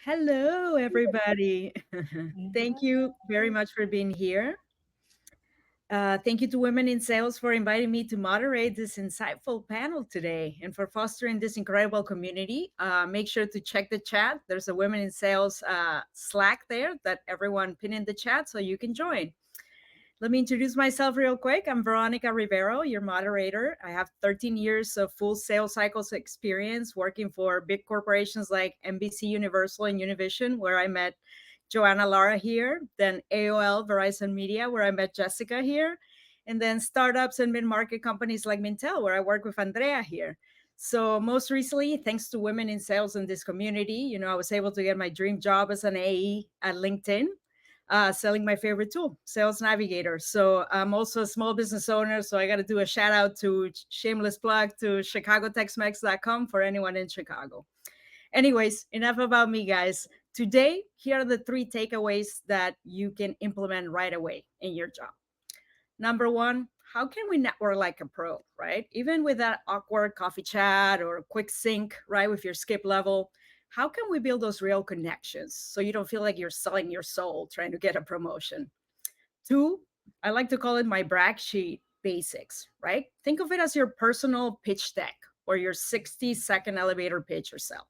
Hello, everybody. Thank you very much for being here. Thank you to Women in Sales for inviting me to moderate this insightful panel today and for fostering this incredible community. Make sure to check the chat. There's a Women in Sales Slack there that everyone pin in the chat so you can join. Let me introduce myself real quick. I'm Veronica Rivero, your moderator. I have 13 years of full sales cycles experience working for big corporations like NBC Universal and Univision, where I met Joanna Lara here, then AOL, Verizon Media, where I met Jessica here, and then startups and mid-market companies like Mintel, where I work with Andrea here. So most recently, thanks to women in sales in this community, I was able to get my dream job as an AE at LinkedIn, selling my favorite tool, Sales Navigator. So I'm also a small business owner. So I got to do a shout out to shameless plug to ChicagoTexMex.com for anyone in Chicago. Anyways, enough about me, guys. Today, here are the three takeaways that you can implement right away in your job. Number one, how can we network like a pro, right? Even with that awkward coffee chat or quick sync, right, with your skip level, how can we build those real connections so you don't feel like you're selling your soul trying to get a promotion? Two, I like to call it my brag sheet basics, right? Think of it as your personal pitch deck or your 60-second elevator pitch or sell.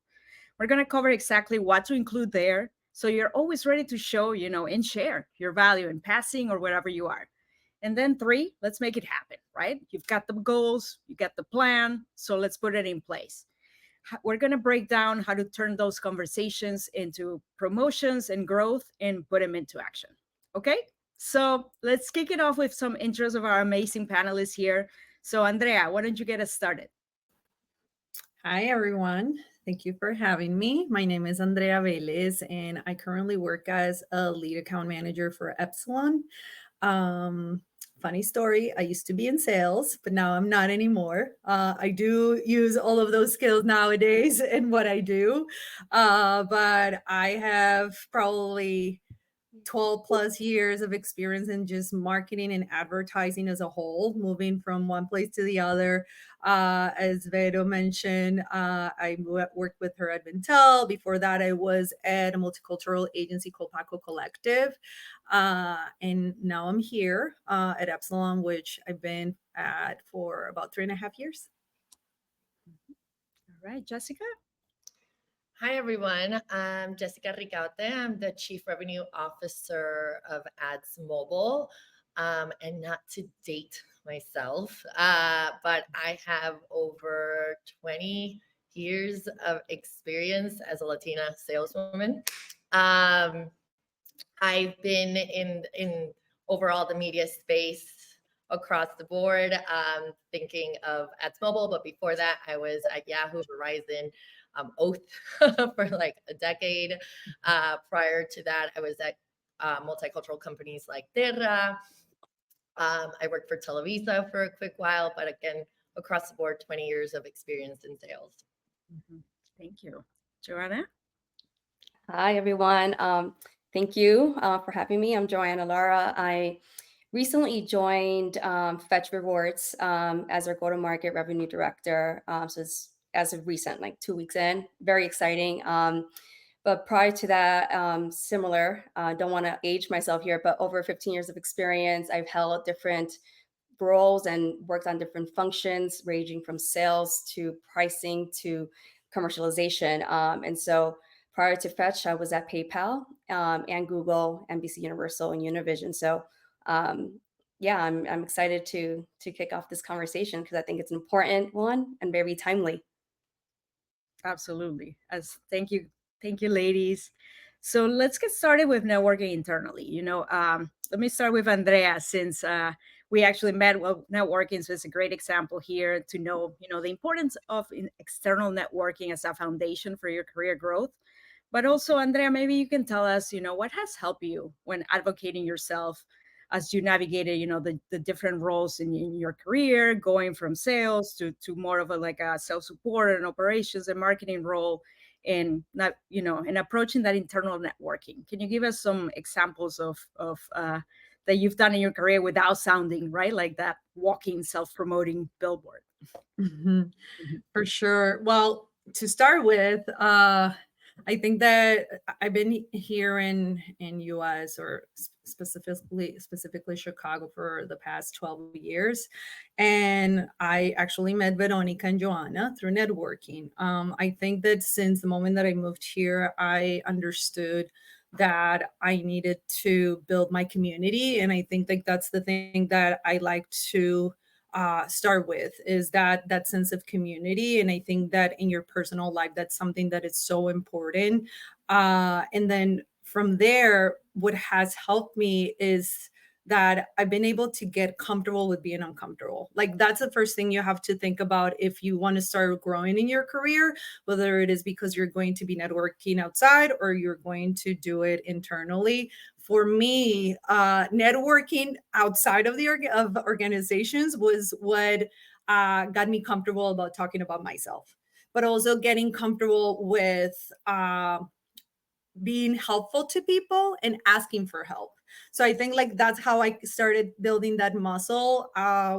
We're going to cover exactly what to include there so you're always ready to show, and share your value in passing or wherever you are. And then three, let's make it happen, right? You've got the goals, you got the plan, so let's put it in place. We're going to break down how to turn those conversations into promotions and growth and put them into action. Okay? So let's kick it off with some intros of our amazing panelists here. So, Andrea, why don't you get us started? Hi, everyone. Thank you for having me. My name is Andrea Velez, and I currently work as a lead account manager for Epsilon. Um, Funny story, I used to be in sales, but now I'm not anymore. I do use all of those skills nowadays in what I do, but I have probably 12 plus years of experience in just marketing and advertising as a whole, moving from one place to the other. As Vero mentioned, I worked with her at Vintel. Before that, I was at a multicultural agency called Paco Collective. And now I'm here at Epsilon, which I've been at for about 3.5 years. All right, Jessica? Hi, everyone. I'm Jessica Ricaute. I'm the Chief Revenue Officer of Ads Mobile. And not to date myself, but I have over 20 years of experience as a Latina saleswoman. I've been in overall the media space across the board, thinking of Ads Mobile, but before that, I was at Yahoo, Verizon, Oath for like a decade. Prior to that, I was at multicultural companies like Terra. I worked for Televisa for a quick while, but again, across the board, 20 years of experience in sales. Mm-hmm. Thank you. Joanna? Hi, everyone. Thank you for having me. I'm Joanna Lara. I recently joined Fetch Rewards as our go-to-market revenue director. So it's as of recent, like 2 weeks in. Very exciting. But prior to that, similar, don't want to age myself here, but over 15 years of experience. I've held different roles and worked on different functions, ranging from sales to pricing to commercialization. And so prior to Fetch, I was at PayPal and Google, NBC Universal, and Univision. So yeah, I'm excited to kick off this conversation because I think it's an important one and very timely. Absolutely. Thank you, ladies. So let's get started with networking internally. Let me start with Andrea since we actually met. Well, networking, so it's a great example here to know, the importance of external networking as a foundation for your career growth. But also, Andrea, maybe you can tell us, what has helped you when advocating yourself as you navigated, the different roles in your career, going from sales to more of a like a sales support and operations and marketing role, and not, and approaching that internal networking. Can you give us some examples of that you've done in your career without sounding right like that walking self-promoting billboard? For sure. Well, to start with, I think that I've been here in US, or specifically Chicago, for the past 12 years. And I actually met Veronica and Joanna through networking. I think that since the moment that I moved here, I understood that I needed to build my community. And I think like that's the thing that I like to start with, is that sense of community. And I think that in your personal life, that's something that is so important. And then from there, what has helped me is that I've been able to get comfortable with being uncomfortable. Like that's the first thing you have to think about if you want to start growing in your career, whether it is because you're going to be networking outside or you're going to do it internally. For me, networking outside of the of organizations was what got me comfortable about talking about myself, but also getting comfortable with being helpful to people and asking for help. So I think like that's how I started building that muscle.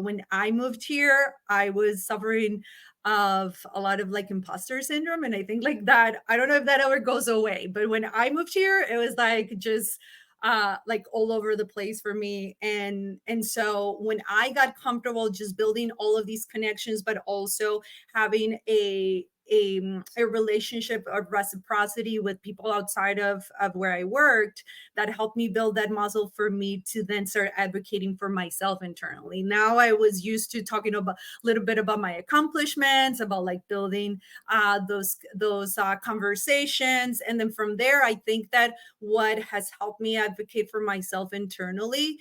When I moved here, I was suffering of a lot of like imposter syndrome, and I think like that, I don't know if that ever goes away, but when I moved here, it was like just like all over the place for me. And so when I got comfortable just building all of these connections, but also having a relationship of reciprocity with people outside of where I worked, that helped me build that muscle for me to then start advocating for myself internally. Now I was used to talking about a little bit about my accomplishments, about like building those conversations. And then from there, I think that what has helped me advocate for myself internally,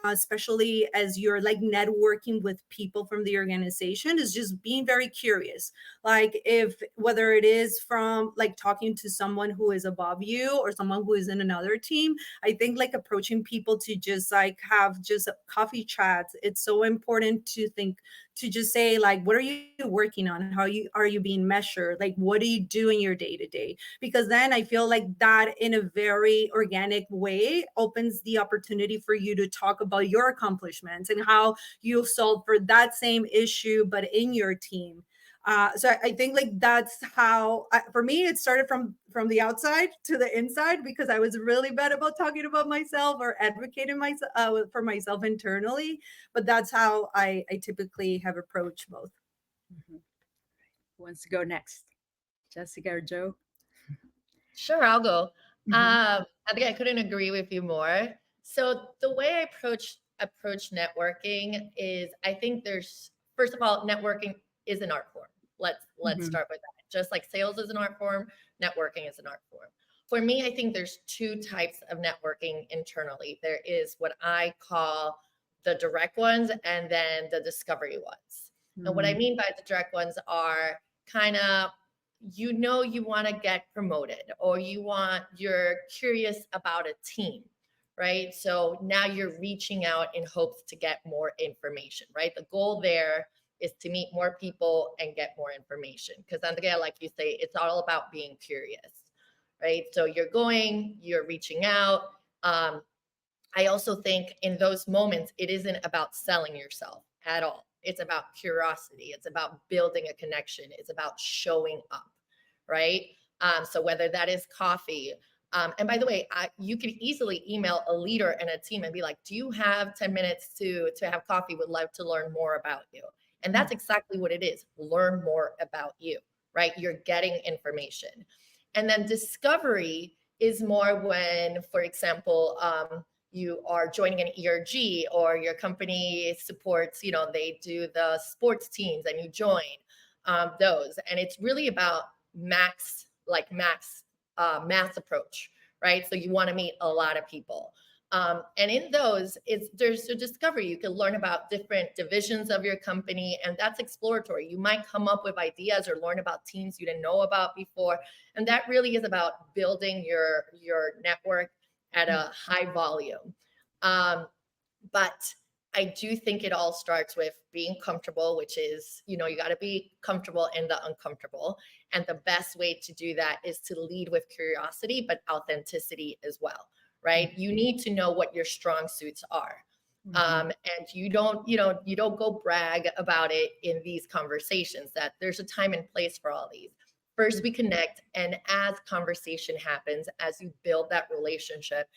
especially as you're like networking with people from the organization, is just being very curious. Like if whether it is from like talking to someone who is above you or someone who is in another team, I think like approaching people to just like have just coffee chats, it's so important to think, to just say like, what are you working on? How are you being measured? Like what do you do in your day to day? Because then I feel like that in a very organic way opens the opportunity for you to talk about your accomplishments and how you solved for that same issue but in your team. So I think like that's how for me it started from the outside to the inside, because I was really bad about talking about myself or advocating myself for myself internally. But that's how I typically have approached both. Mhm. Who wants to go next? Jessica or Joe? Sure, I'll go. Mhm. I think I couldn't agree with you more. So the way I approach networking is, I think there's, first of all, networking is an art form. Let's Mhm. start with that. Just like sales is an art form, networking is an art form. For me, I think there's two types of networking internally. There is what I call the direct ones, and then the discovery ones. And what I Mhm. mean by the direct ones are kind of, you want to get promoted, or you're curious about a team, right? So now you're reaching out in hopes to get more information, right? The goal there is to meet more people and get more information, because Andrea, like you say, it's all about being curious, right? So you're reaching out. I also think in those moments, it isn't about selling yourself at all. It's about curiosity. It's about building a connection. It's about showing up, right? So whether that is coffee, and by the way, you could easily email a leader and a team and be like, "Do you have 10 minutes to have coffee? Would love to learn more about you." And that's exactly what it is. Learn more about you, right? You're getting information. And then discovery is more when, for example, you are joining an ERG, or your company supports, they do the sports teams and you join those. And it's really about mass approach, right? So you want to meet a lot of people. And in those, there's a discovery. You can learn about different divisions of your company, and that's exploratory. You might come up with ideas or learn about teams you didn't know about before. And that really is about building your network at a high volume. But I do think it all starts with being comfortable, which is, you got to be comfortable in the uncomfortable. And the best way to do that is to lead with curiosity, but authenticity as well, right? You need to know what your strong suits are. And you don't go brag about it in these conversations, that there's a time and place for all these. First, we connect, and as conversation happens, as you build that relationship,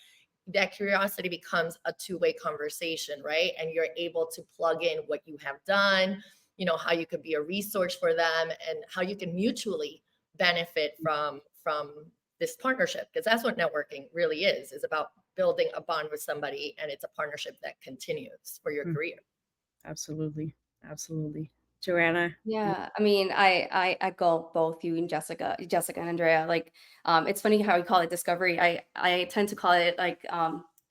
that curiosity becomes a two-way conversation, right? And you're able to plug in what you have done, how you could be a resource for them, and how you can mutually benefit from this partnership, because that's what networking really is about building a bond with somebody, and it's a partnership that continues for your career. Absolutely. Absolutely. Joanna? Yeah, I mean, I echo both you and Jessica and Andrea. Like, it's funny how we call it discovery. I tend to call it like,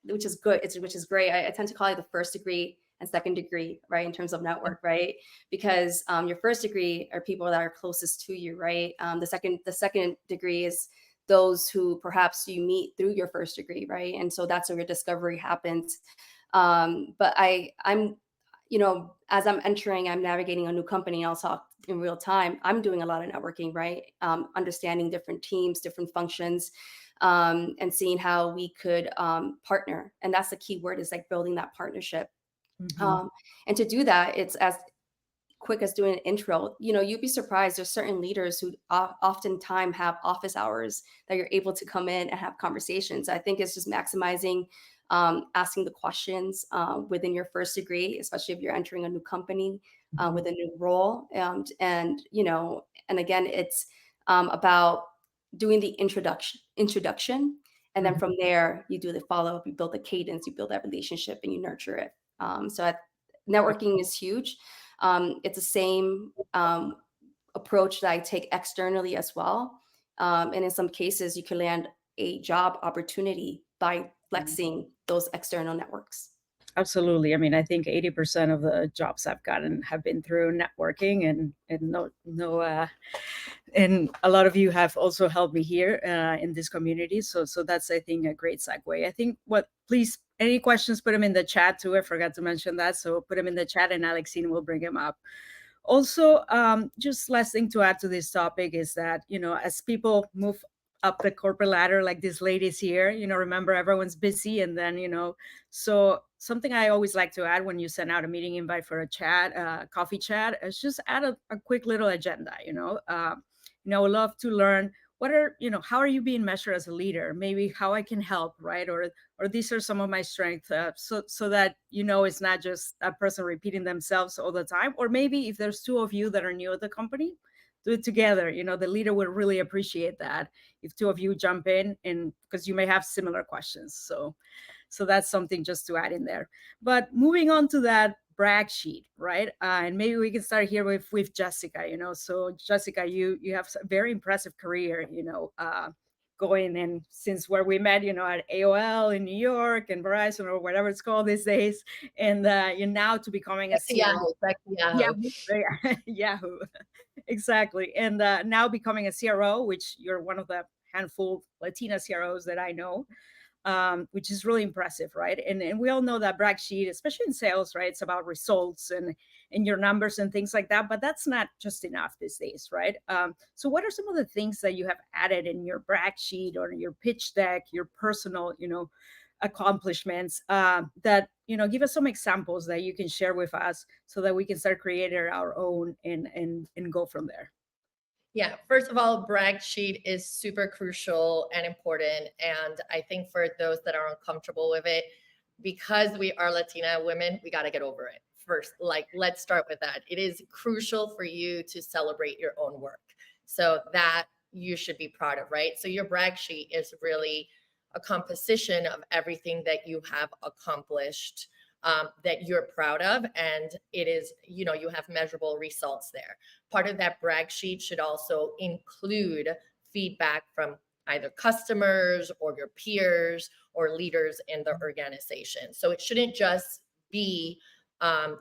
which is good. Which is great. I tend to call it the first degree and second degree, right, in terms of network, right? Because your first degree are people that are closest to you, right? The second degree is those who perhaps you meet through your first degree, right? And so that's where your discovery happens. But I'm as I'm navigating a new company, I'll talk in real time. I'm doing a lot of networking, right? Understanding different teams, different functions, and seeing how we could partner. And that's the key word, is like building that partnership. Mhm. And to do that, it's as quick as doing an intro. You'd be surprised. There's certain leaders who oftentimes have office hours that you're able to come in and have conversations. I think it's just maximizing asking the questions within your first degree, especially if you're entering a new company with a new role. And again, it's about doing the introduction. And then Mhm. from there, you do the follow up, you build the cadence, you build that relationship, and you nurture it. Networking is huge. It's the same approach that I take externally as well. And in some cases, you can land a job opportunity by flexing those external networks. Absolutely. I mean, I think 80% of the jobs I've gotten have been through networking, and and a lot of you have also helped me here in this community. So that's, I think, a great segue. I think please, any questions, put them in the chat too. I forgot to mention that. So put them in the chat and Alexine will bring them up. Also, just last thing to add to this topic is that, as people move up the corporate ladder, like this ladies here, remember, everyone's busy. And then, so something I always like to add when you send out a meeting invite for a chat, coffee chat, is just add a quick little agenda. I would love to learn how are you being measured as a leader? Maybe how I can help, right? Or these are some of my strengths, so that it's not just a person repeating themselves all the time. Or maybe if there's two of you that are new at the company, do it together. The leader would really appreciate that if two of you jump in, and because you may have similar questions. So that's something just to add in there. But moving on to that brag sheet, right? And maybe we can start here with Jessica. So Jessica, you have a very impressive career. Going in since where we met, at AOL in New York and Verizon, or whatever it's called these days, and you're now to becoming a Back to CRO. Yahoo, back to Yahoo. Yeah, Yahoo, exactly, and now becoming a CRO, which you're one of the handful Latina CROs that I know, which is really impressive, right? And we all know that brag sheet, especially in sales, right? It's about results and your numbers and things like that. But that's not just enough these days, right? So what are some of the things that you have added in your brag sheet or your pitch deck, your personal, accomplishments, that give us some examples that you can share with us, so that we can start creating our own and go from there. Yeah, first of all, brag sheet is super crucial and important. And I think for those that are uncomfortable with it, because we are Latina women, we got to get over it first. Like, let's start with that. It is crucial for you to celebrate your own work. So that you should be proud of, right? So your brag sheet is really a composition of everything that you have accomplished, that you're proud of. And it is, you have measurable results there. Part of that brag sheet should also include feedback from either customers or your peers or leaders in the organization. So it shouldn't just be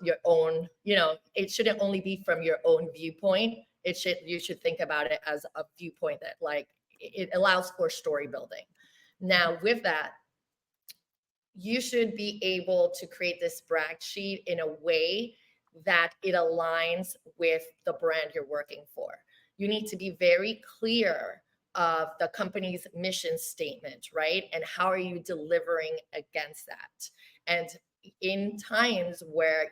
your own, it shouldn't only be from your own viewpoint. You should think about it as a viewpoint that, like, it allows for story building. Now, with that, you should be able to create this brag sheet in a way that it aligns with the brand you're working for. You need to be very clear of the company's mission statement, right? And how are you delivering against that? And in times where,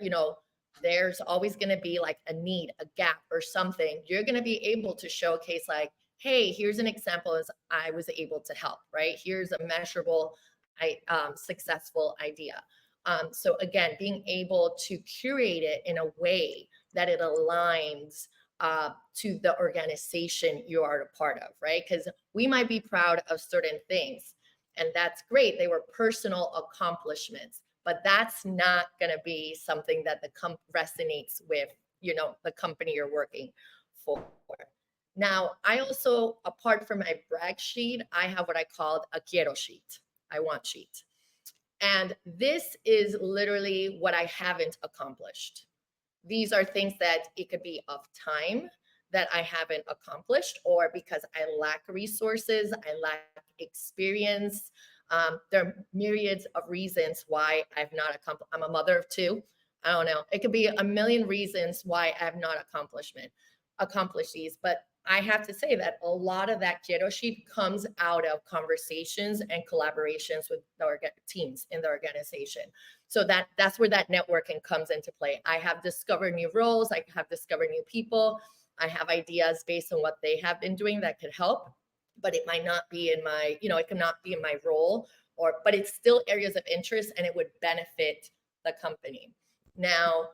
there's always going to be like a need, a gap or something, you're going to be able to showcase, like, hey, here's an example as I was able to help, right? Here's a measurable, successful idea. So again, being able to curate it in a way that it aligns to the organization you are a part of, right? Because we might be proud of certain things, and that's great. They were personal accomplishments, but that's not going to be something that resonates with, the company you're working for. Now, I also, apart from my brag sheet, I have what I called a quiero sheet. I want sheet. And this is literally what I haven't accomplished. These are things that it could be of time that I haven't accomplished, or because I lack resources, I lack experience. There are myriads of reasons why I've not accomplished. I'm a mother of two. I don't know. It could be a million reasons why I have not accomplished these. But I have to say that a lot of that quiero sheet comes out of conversations and collaborations with the teams in the organization. So that's where that networking comes into play. I have discovered new roles. I have discovered new people. I have ideas based on what they have been doing that could help, but it might not be in my, it cannot be in my role, but it's still areas of interest and it would benefit the company. Now,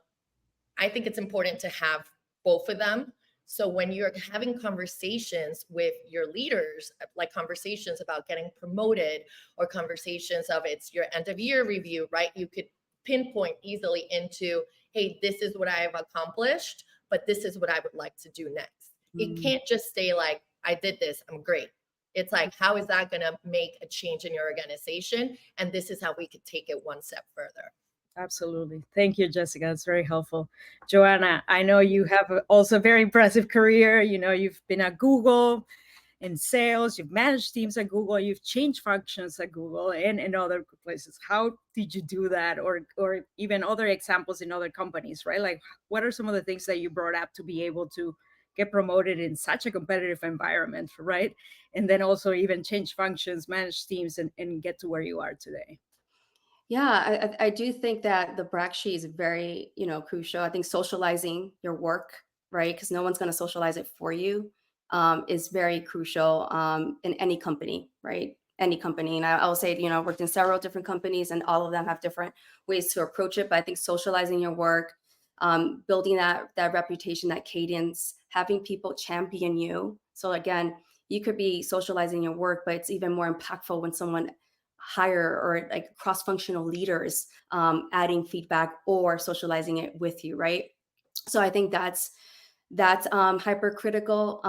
I think it's important to have both of them. So when you're having conversations with your leaders, like conversations about getting promoted or conversations of it's your end of year review, right? You could pinpoint easily into, hey, this is what I have accomplished, but this is what I would like to do next. It can't just stay like, I did this, I'm great. It's like, how is that going to make a change in your organization? And this is how we could take it one step further. Absolutely. Thank you, Jessica. It's very helpful. Joanna, I know you have also a very impressive career. You've been at Google in sales, you've managed teams at Google, you've changed functions at Google and in other places. How did you do that? Or even other examples in other companies, right? Like, what are some of the things that you brought up to be able to get promoted in such a competitive environment, right? And then also even change functions, manage teams, and get to where you are today. Yeah, I do think that the brag sheet is very, crucial. I think socializing your work, right? Because no one's going to socialize it for you, is very crucial in any company, right? Any company. And I will say, I worked in several different companies and all of them have different ways to approach it. But I think socializing your work, building that reputation, that cadence, having people champion you. So again, you could be socializing your work, but it's even more impactful when someone hire or like cross-functional leaders adding feedback or socializing it with you, right? So I think that's hypercritical.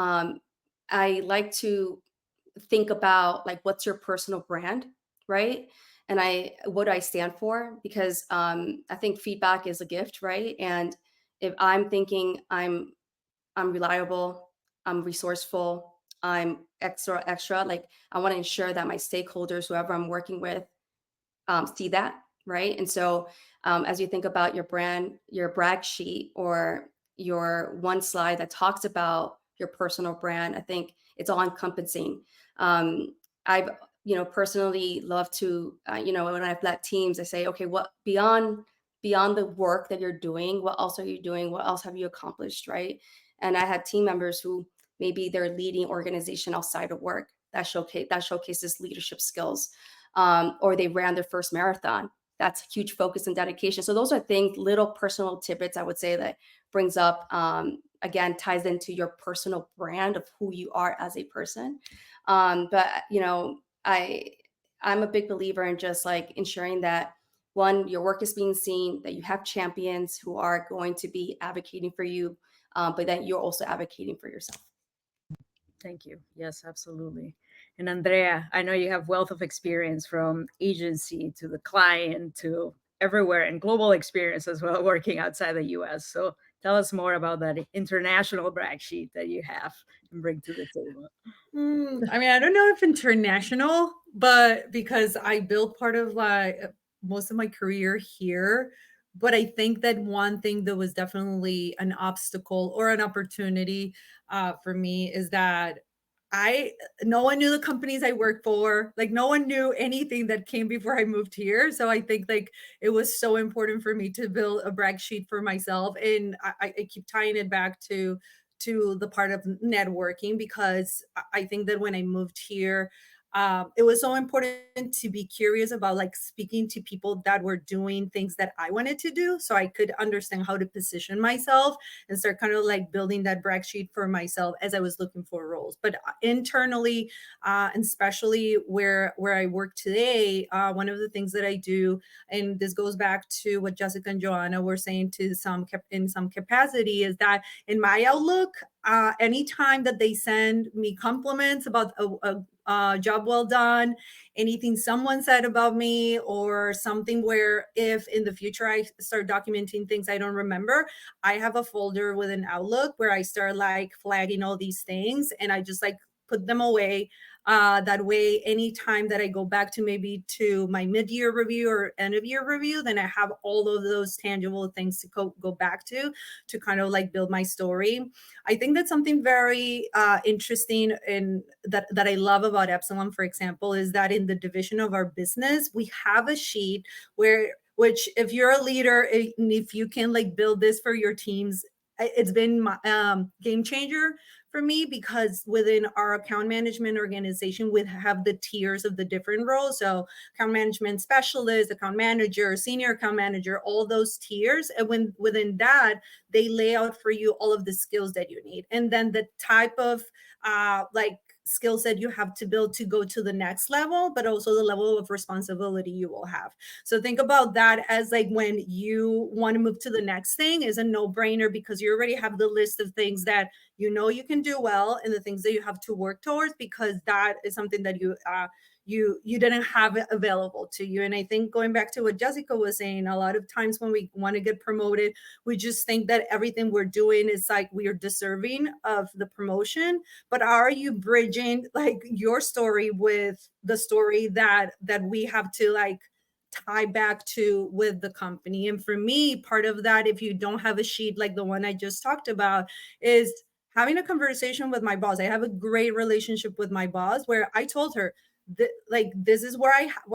I like to think about like, what's your personal brand, right? And what do I stand for? Because I think feedback is a gift, right? And if I'm thinking I'm reliable, I'm resourceful, I'm extra, like I want to ensure that my stakeholders, whoever I'm working with, see that, right? And so as you think about your brand, your brag sheet, or your one slide that talks about your personal brand, I think it's all encompassing. I've personally love to when I've led teams, I say, okay, what beyond the work that you're doing, what else are you doing? What else have you accomplished, right? And I had team members who maybe they're leading organization outside of work that showcases leadership skills, or they ran their first marathon. That's a huge focus and dedication. So those are things, little personal tidbits, I would say, that brings up, again, ties into your personal brand of who you are as a person. But I'm a big believer in just like ensuring that, one, your work is being seen, that you have champions who are going to be advocating for you, but that you're also advocating for yourself. Thank you. Yes, absolutely. And Andrea, I know you have wealth of experience from agency to the client to everywhere, and global experience as well, working outside the US. So tell us more about that international brag sheet that you have and bring to the table. I mean, I don't know if international, but because I built part of like most of my career here. But I think that one thing that was definitely an obstacle or an opportunity for me is that no one knew the companies I worked for. Like no one knew anything that came before I moved here. So I think like it was so important for me to build a brag sheet for myself. And I keep tying it back to to the part of networking, because I think that when I moved here, it was so important to be curious about like speaking to people that were doing things that I wanted to do, so I could understand how to position myself and start kind of like building that brag sheet for myself as I was looking for roles. But internally, and especially where I work today, one of the things that I do, and this goes back to what Jessica and Joanna were saying to in some capacity, is that in my Outlook, anytime that they send me compliments about a job well done, anything someone said about me, or something where if in the future I start documenting things I don't remember, I have a folder within Outlook where I start like flagging all these things, and I just like put them away. That way, anytime that I go back to maybe to my mid-year review or end of year review, then I have all of those tangible things to go back to kind of like build my story. I think that's something very interesting and that I love about Epsilon, for example, is that in the division of our business, we have a sheet which if you're a leader, and if you can like build this for your teams, it's been my game changer for me, because within our account management organization, we have the tiers of the different roles. So account management specialist, account manager, senior account manager, all those tiers. And within that, they lay out for you all of the skills that you need. And then the type of like skills that you have to build to go to the next level, but also the level of responsibility you will have. So think about that as like when you want to move to the next thing is a no-brainer, because you already have the list of things that you know you can do well and the things that you have to work towards, because that is something that you didn't have it available to you. And I think going back to what Jessica was saying, a lot of times when we want to get promoted, we just think that everything we're doing is like we are deserving of the promotion. But are you bridging like your story with the story that we have to like tie back to with the company? And for me, part of that, if you don't have a sheet like the one I just talked about, is having a conversation with my boss. I have a great relationship with my boss where I told her like this is what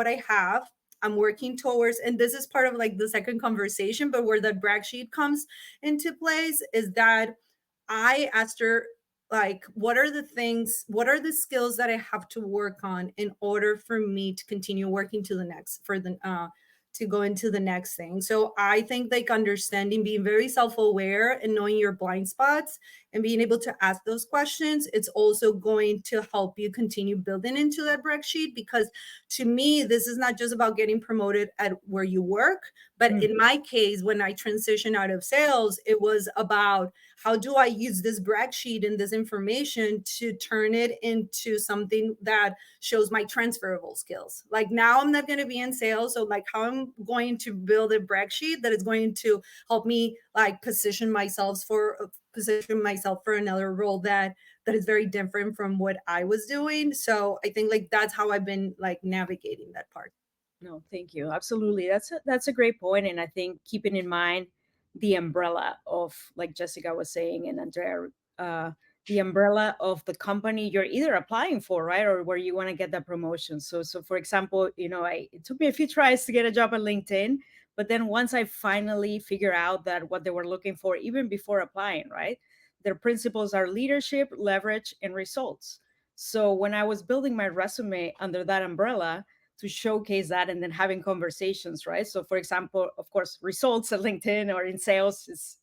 I have, I'm working towards, and this is part of like the second conversation, but where that brag sheet comes into place is that I asked her, like, what are the skills that I have to work on in order for me to continue working to the next, to go into the next thing. So I think like understanding, being very self-aware and knowing your blind spots and being able to ask those questions, it's also going to help you continue building into that brag sheet. Because to me, this is not just about getting promoted at where you work, but in my case, when I transitioned out of sales, it was about how do I use this brag sheet and this information to turn it into something that shows my transferable skills. Like now I'm not going to be in sales. So like how I'm going to build a brag sheet that is going to help me like position myself for another role that is very different from what I was doing. So I think like that's how I've been like navigating that part. No, thank you. Absolutely. That's a great point. And I think keeping in mind the umbrella of, like Jessica was saying, and Andrea, the umbrella of the company you're either applying for, right, or where you want to get that promotion. So for example, it took me a few tries to get a job at LinkedIn, but then once I finally figure out that what they were looking for, even before applying, right, their principles are leadership, leverage, and results. So when I was building my resume under that umbrella, to showcase that and then having conversations, right? So for example, of course, results at LinkedIn or in sales is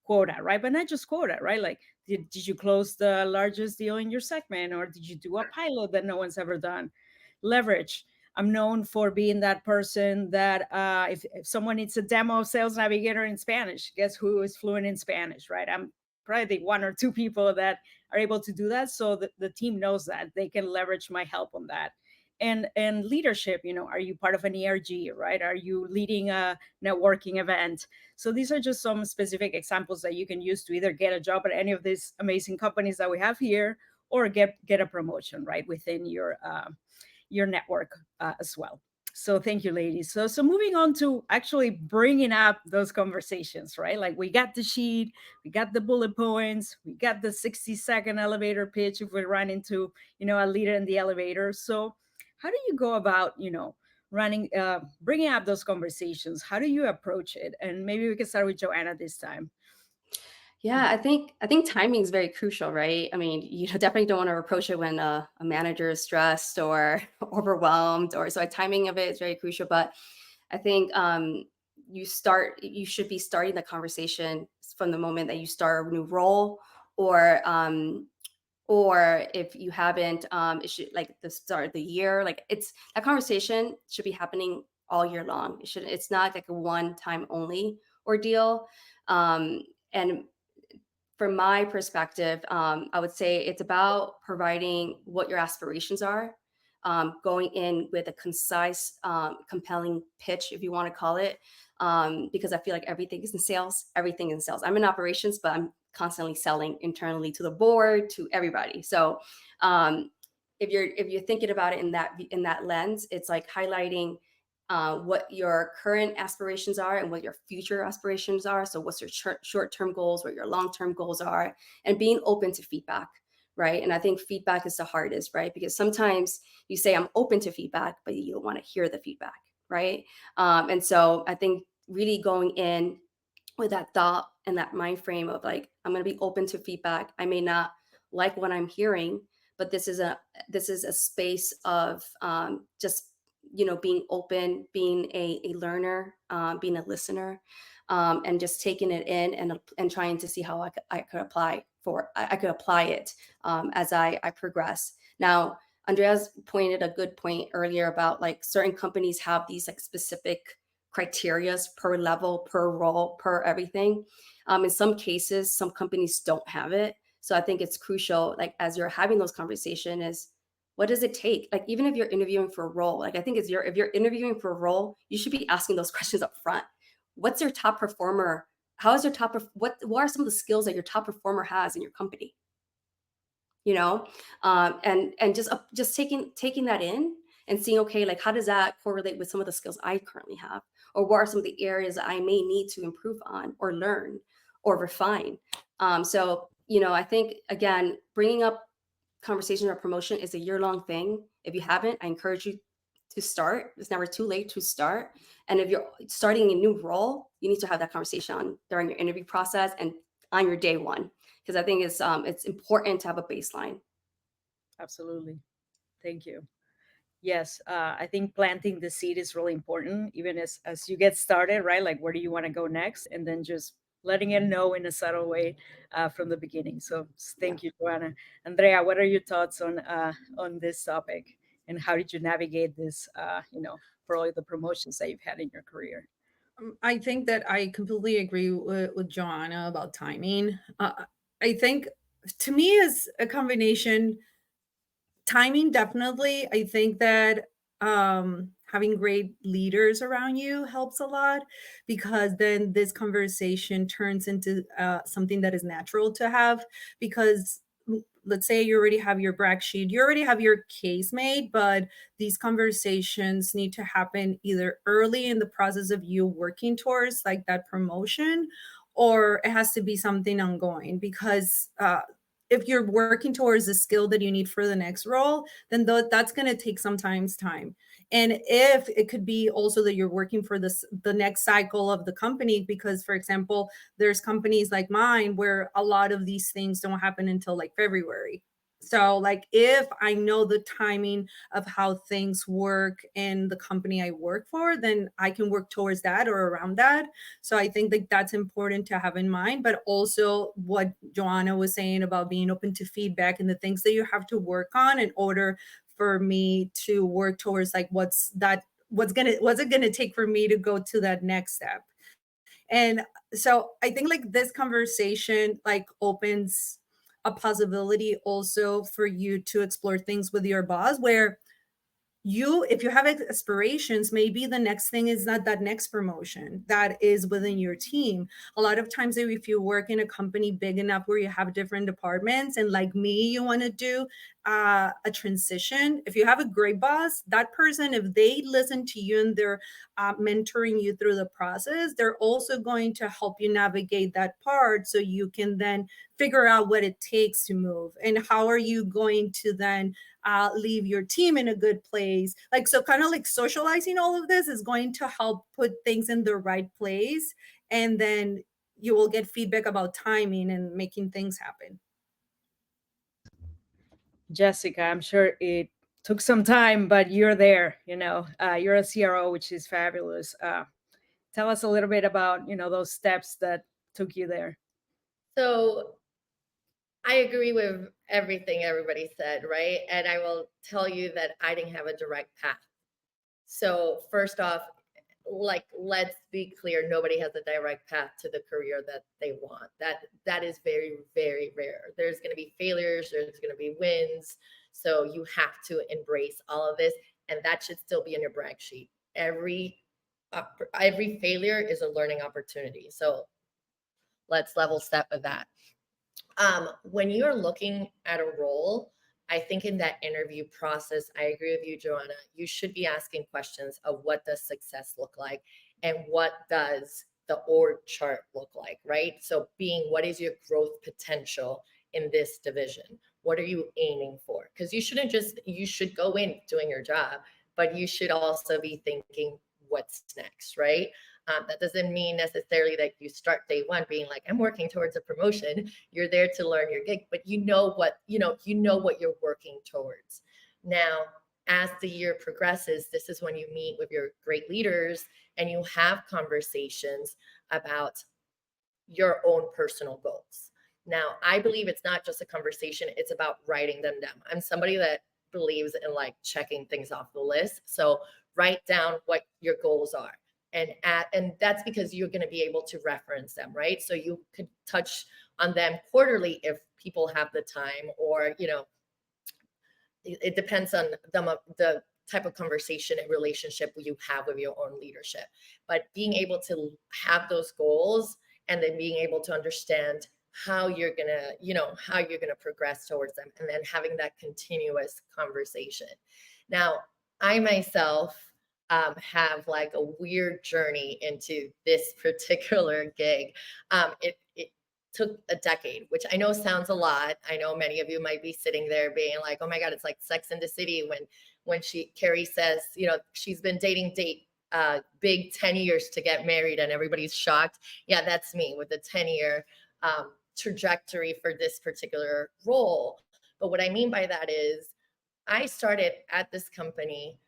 quota, right? But not just quota, right? Like, did you close the largest deal in your segment, or did you do a pilot that no one's ever done? Leverage. I'm known for being that person that if someone needs a demo of Sales Navigator in Spanish, guess who is fluent in Spanish, right? I'm probably the one or two people that are able to do that. So the team knows that they can leverage my help on that. And leadership, are you part of an ERG, right? Are you leading a networking event? So these are just some specific examples that you can use to either get a job at any of these amazing companies that we have here, or get a promotion, right, within your network as well. So thank you, ladies. So moving on to actually bringing up those conversations, right? Like we got the sheet, we got the bullet points, we got the 60-second elevator pitch if we run into, a leader in the elevator. So how do you go about, bringing up those conversations? How do you approach it? And maybe we can start with Joanna this time. Yeah, I think timing is very crucial, right? I mean, you definitely don't want to approach it when a manager is stressed or overwhelmed, or so timing of it is very crucial. But I think you should be starting the conversation from the moment that you start a new role, or or if you haven't, it should like the start of the year. Like it's that conversation should be happening all year long. It's not like a one time only ordeal. Um, and from my perspective, I would say it's about providing what your aspirations are, going in with a concise, compelling pitch, if you want to call it, because I feel like everything is in sales. Everything is in sales. I'm in operations, but I'm constantly selling internally to the board, to everybody. So, um, if you're thinking about it in that lens, it's like highlighting what your current aspirations are and what your future aspirations are. So, what's your short-term goals, what your long-term goals are, and being open to feedback, right? And I think feedback is the hardest, right? Because sometimes you say, I'm open to feedback, but you don't want to hear the feedback, right? And so, I think really going in with that thought and that mind frame of like, I'm going to be open to feedback. I may not like what I'm hearing, but this is a space of just being open, being a learner, being a listener, and just taking it in and trying to see how I could apply it as I progress. Now, Andrea's pointed a good point earlier about like certain companies have these like specific criterias per level, per role, per everything. In some cases, some companies don't have it. So I think it's crucial, like as you're having those conversations, is what does it take? Like even if you're interviewing for a role, like I think if you're interviewing for a role, you should be asking those questions up front. What's your top performer? How is your what are some of the skills that your top performer has in your company? You know, and just taking that in and seeing, okay, like how does that correlate with some of the skills I currently have, or what are some of the areas that I may need to improve on or learn or refine. So I think again, bringing up conversation or promotion is a year-long thing. If you haven't, I encourage you to start. It's never too late to start. And if you're starting a new role, you need to have that conversation during your interview process and on your day one, because I think it's important to have a baseline. Absolutely. Thank you. Yes, I think planting the seed is really important, even as you get started, right? Like, where do you want to go next? And then just letting it know in a subtle way from the beginning. So Yeah. thank you, Joanna. Andrea, what are your thoughts on this topic, and how did you navigate this? For all the promotions that you've had in your career. I think that I completely agree with Joanna about timing. I think to me is a combination. Timing, definitely. I think that having great leaders around you helps a lot, because then this conversation turns into something that is natural to have. Because let's say you already have your brag sheet, you already have your case made, but these conversations need to happen either early in the process of you working towards like that promotion, or it has to be something ongoing. Because if you're working towards the skill that you need for the next role, then that's going to take sometimes time. And if it could be also that you're working for the next cycle of the company, because for example, there's companies like mine where a lot of these things don't happen until like February. So like if I know the timing of how things work in the company I work for, then I can work towards that or around that. So I think that that's important to have in mind. But also what Joanna was saying about being open to feedback and the things that you have to work on in order for me to work towards like what's it gonna take for me to go to that next step. And so I think like this conversation like opens a possibility also for you to explore things with your boss, where if you have aspirations, maybe the next thing is not that next promotion that is within your team. A lot of times if you work in a company big enough where you have different departments, and like me, you want to do a transition, if you have a great boss, that person, if they listen to you and they're mentoring you through the process, they're also going to help you navigate that part, so you can then figure out what it takes to move, and how are you going to then leave your team in a good place. Like, so kind of like socializing all of this is going to help put things in the right place. And then you will get feedback about timing and making things happen. Jessica, I'm sure it took some time, but you're there. You're a CRO, which is fabulous. Tell us a little bit about those steps that took you there. So I agree with everything everybody said, right? And I will tell you that I didn't have a direct path. So first off, like, let's be clear, nobody has a direct path to the career that they want. That is very, very rare. There's going to be failures, there's going to be wins. So you have to embrace all of this, and that should still be in your brag sheet. Every failure is a learning opportunity. So let's level set with that. When you're looking at a role, I think in that interview process, I agree with you, Joanna, you should be asking questions of what does success look like and what does the org chart look like, right? So what is your growth potential in this division? What are you aiming for? Because you should go in doing your job, but you should also be thinking what's next, right? That doesn't mean necessarily that you start day one being like, I'm working towards a promotion. You're there to learn your gig, but you know what you're working towards. Now, as the year progresses, this is when you meet with your great leaders and you have conversations about your own personal goals. Now, I believe it's not just a conversation, it's about writing them down. I'm somebody that believes in like checking things off the list. So write down what your goals are. And that's because you're going to be able to reference them, right? So you could touch on them quarterly if people have the time, or it depends on the type of conversation and relationship you have with your own leadership. But being able to have those goals and then being able to understand how you're gonna progress towards them, and then having that continuous conversation. Now, I myself have like a weird journey into this particular gig. It took a decade, which I know sounds a lot. I know many of you might be sitting there being like, oh my God, it's like Sex and the City when Carrie says, she's been dating big 10 years to get married and everybody's shocked. Yeah, that's me with the 10-year trajectory for this particular role. But what I mean by that is I started at this company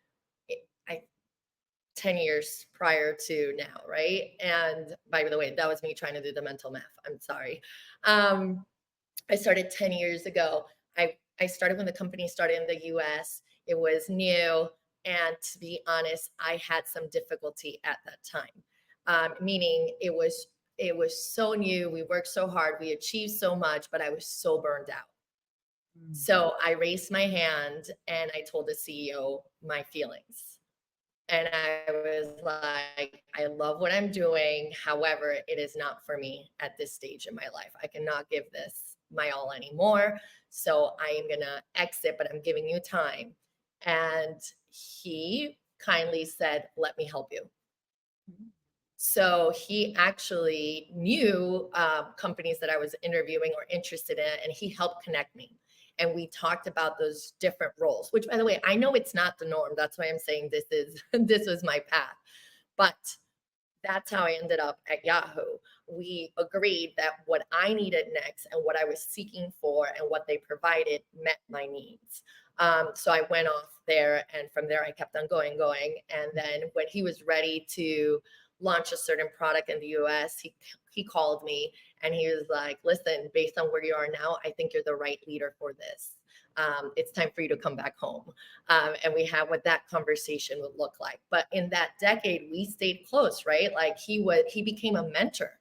10 years prior to now, right? And by the way, that was me trying to do the mental math. I'm sorry. I started 10 years ago. I started when the company started in the US. It was new. And to be honest, I had some difficulty at that time, meaning it was so new. We worked so hard. We achieved so much, but I was so burned out. So I raised my hand and I told the CEO my feelings. And I was like, I love what I'm doing. However, it is not for me at this stage in my life. I cannot give this my all anymore. So I am going to exit, but I'm giving you time. And he kindly said, let me help you. So he actually knew companies that I was interviewing or interested in, and he helped connect me. And we talked about those different roles, which, by the way, I know it's not the norm. That's why I'm saying this was my path. But that's how I ended up at Yahoo. We agreed that what I needed next and what I was seeking for and what they provided met my needs. So I went off there, and from there I kept on going. And then when he was ready to launch a certain product in the US, he called me and he was like, listen, based on where you are now, I think you're the right leader for this. It's time for you to come back home. And we had what that conversation would look like. But in that decade, we stayed close, right? Like he became a mentor.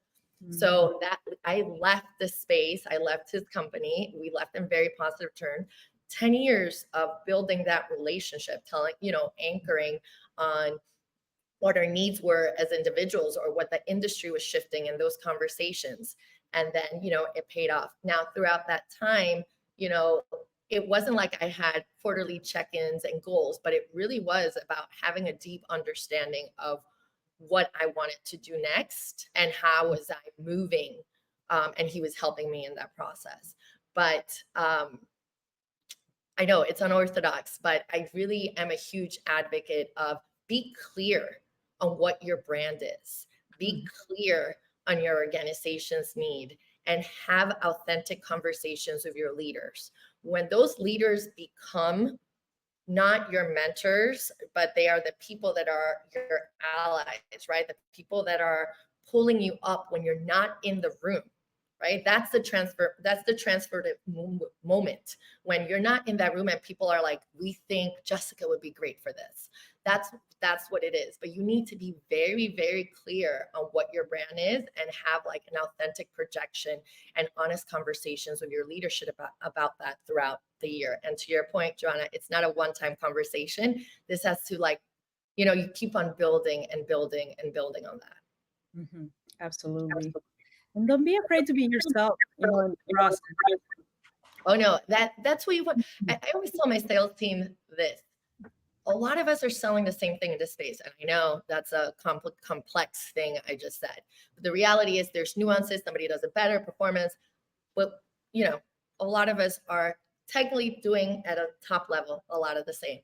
Mm-hmm. So that I left the space, I left his company. We left in very positive terms. 10 years of building that relationship, anchoring on what our needs were as individuals or what the industry was shifting in those conversations. And then, it paid off. Now, throughout that time, it wasn't like I had quarterly check-ins and goals, but it really was about having a deep understanding of what I wanted to do next and how was I moving. And he was helping me in that process. But I know it's unorthodox, but I really am a huge advocate of be clear on what your brand is. Be clear on your organization's need and have authentic conversations with your leaders. When those leaders become not your mentors, but they are the people that are your allies, right? The people that are pulling you up when you're not in the room, right? That's the transformative moment when you're not in that room and people are like, we think Jessica would be great for this. That's what it is. But you need to be very, very clear on what your brand is and have like an authentic projection and honest conversations with your leadership about that throughout the year. And to your point, Joanna, it's not a one-time conversation. This has to like, you keep on building and building and building on that. Absolutely. And don't be afraid to be yourself, in the process. Oh no, that's what you want. I always tell my sales team this. A lot of us are selling the same thing in this space. And I know that's a complex thing I just said. But the reality is there's nuances. Somebody does it better, performance. But, a lot of us are technically doing at a top level a lot of the same.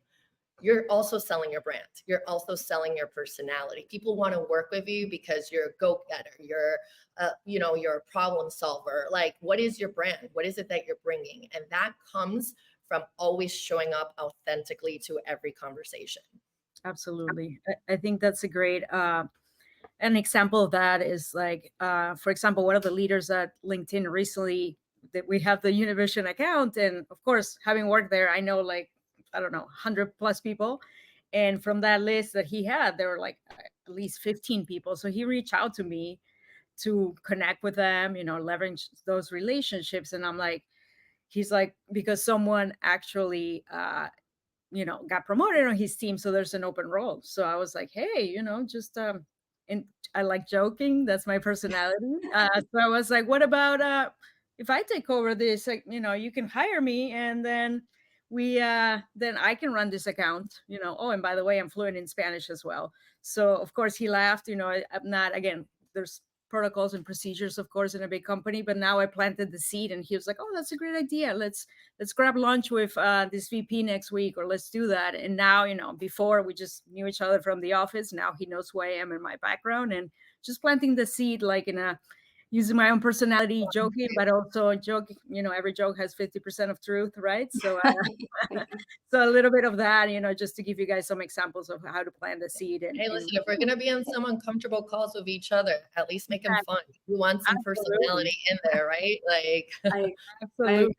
You're also selling your brand. You're also selling your personality. People want to work with you because you're a go-getter. You're a problem solver. Like, what is your brand? What is it that you're bringing? And that comes from always showing up authentically to every conversation. Absolutely. I think that's a great, an example of that is like, for example, one of the leaders at LinkedIn recently, that we have the Univision account. And of course, having worked there, I know like, I don't know, 100 plus people. And from that list that he had, there were like at least 15 people. So he reached out to me to connect with them, leverage those relationships. And I'm like, he's like, because someone actually, got promoted on his team. So there's an open role. So I was like, hey, just, and I like joking. That's my personality. So I was like, what about, if I take over this, like, you can hire me and then then I can run this account, oh, and by the way, I'm fluent in Spanish as well. So of course he laughed, I'm not, again, there's protocols and procedures, of course, in a big company, but now I planted the seed and he was like, oh, that's a great idea. Let's grab lunch with this VP next week, or let's do that. And now, before we just knew each other from the office. Now he knows who I am and my background, and just planting the seed, like using my own personality, joking, but also joking, every joke has 50% of truth, right? So, so a little bit of that, just to give you guys some examples of how to plant the seed. Hey, listen, if we're going to be on some uncomfortable calls with each other, at least make them fun. You want some personality in there, right? Like, Absolutely.